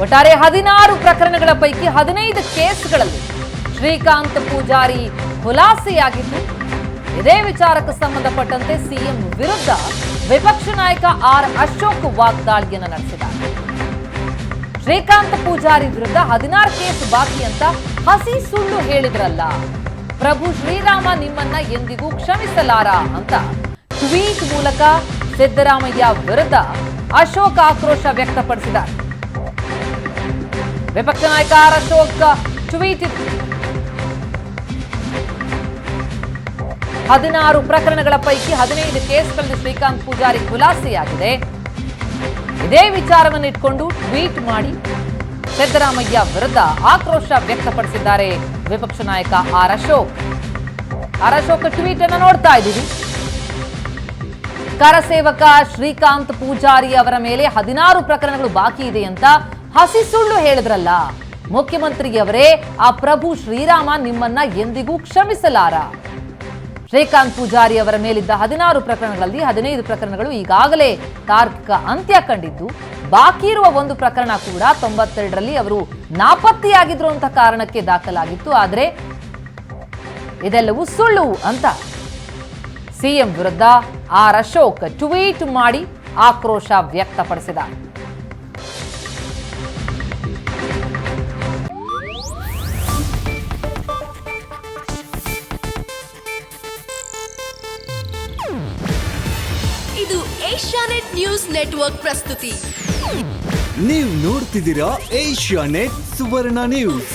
ಒಟ್ಟಾರೆ 16 ಪ್ರಕರಣಗಳ ಪೈಕಿ 15 ಕೇಸ್ಗಳಲ್ಲಿ ಶ್ರೀಕಾಂತ್ ಪೂಜಾರಿ ಖುಲಾಸೆಯಾಗಿದ್ದು, ಇದೇ ವಿಚಾರಕ್ಕೆ ಸಂಬಂಧಪಟ್ಟಂತೆ ಸಿಎಂ ವಿರುದ್ಧ ವಿಪಕ್ಷ ನಾಯಕ ಆರ್ ಅಶೋಕ್ ವಾಗ್ದಾಳಿಯನ್ನು ನಡೆಸಿದ್ದಾರೆ. ಶ್ರೀಕಾಂತ್ ಪೂಜಾರಿ ವಿರುದ್ಧ 16 ಕೇಸ್ ಬಾಕಿ ಅಂತ ಹಸಿ ಸುಳ್ಳು ಹೇಳಿದ್ರಲ್ಲ, ಪ್ರಭು ಶ್ರೀರಾಮ ನಿಮ್ಮನ್ನ ಎಂದಿಗೂ ಕ್ಷಮಿಸಲಾರ ಅಂತ ಟ್ವೀಟ್ ಮೂಲಕ ಸಿದ್ದರಾಮಯ್ಯ ವಿರುದ್ಧ ಅಶೋಕ್ ಆಕ್ರೋಶ ವ್ಯಕ್ತಪಡಿಸಿದ್ದಾರೆ. ವಿಪಕ್ಷ ನಾಯಕ ಆರ್ ಅಶೋಕ್ ಟ್ವೀಟ್ 16 ಪ್ರಕರಣಗಳ ಪೈಕಿ 15 ಕೇಸ್ಗಳಲ್ಲಿ ಶ್ರೀಕಾಂತ್ ಪೂಜಾರಿ ಖುಲಾಸೆಯಾಗಿದೆ. ಇದೇ ವಿಚಾರವನ್ನು ಇಟ್ಕೊಂಡು ಟ್ವೀಟ್ ಮಾಡಿ ಸಿದ್ದರಾಮಯ್ಯ ವಿರುದ್ಧ ಆಕ್ರೋಶ ವ್ಯಕ್ತಪಡಿಸಿದ್ದಾರೆ ವಿಪಕ್ಷ ನಾಯಕ ಆರ್ ಅಶೋಕ್. ಟ್ವೀಟ್ ಅನ್ನು ನೋಡ್ತಾ ಇದ್ದೀವಿ. ಕರಸೇವಕ ಶ್ರೀಕಾಂತ್ ಪೂಜಾರಿ ಅವರ ಮೇಲೆ 16 ಪ್ರಕರಣಗಳು ಬಾಕಿ ಇದೆ ಅಂತ ಹಸಿ ಸುಳ್ಳು ಹೇಳಿದ್ರಲ್ಲ, ಮುಖ್ಯಮಂತ್ರಿಯವರೇ ಆ ಪ್ರಭು ಶ್ರೀರಾಮ ನಿಮ್ಮನ್ನ ಎಂದಿಗೂ ಕ್ಷಮಿಸಲಾರ. ಶ್ರೀಕಾಂತ್ ಪೂಜಾರಿ ಅವರ ಮೇಲಿದ್ದ 16 ಪ್ರಕರಣಗಳಲ್ಲಿ 15 ಪ್ರಕರಣಗಳು ಈಗಾಗಲೇ ತಾರ್ಕಿಕ ಅಂತ್ಯ ಕಂಡಿದ್ದು, ಬಾಕಿ ಇರುವ ಒಂದು ಪ್ರಕರಣ ಕೂಡ 92ರಲ್ಲಿ ಅವರು ನಾಪತ್ತೆಯಾಗಿದ್ರು ಅಂತ ಕಾರಣಕ್ಕೆ ದಾಖಲಾಗಿತ್ತು. ಆದರೆ ಇದೆಲ್ಲವೂ ಸುಳ್ಳು ಅಂತ ಸಿಎಂ ವಿರುದ್ಧ ಆರ್ ಅಶೋಕ್ ಟ್ವೀಟ್ ಮಾಡಿ ಆಕ್ರೋಶ ವ್ಯಕ್ತಪಡಿಸಿದ್ದಾರೆ. ಇದು ಏಷ್ಯಾನೆಟ್ ನ್ಯೂಸ್ ನೆಟ್ವರ್ಕ್ ಪ್ರಸ್ತುತಿ. ನೀವು ನೋಡ್ತಿದ್ದೀರಾ ಏಷ್ಯಾನೆಟ್ ಸುವರ್ಣ ನ್ಯೂಸ್.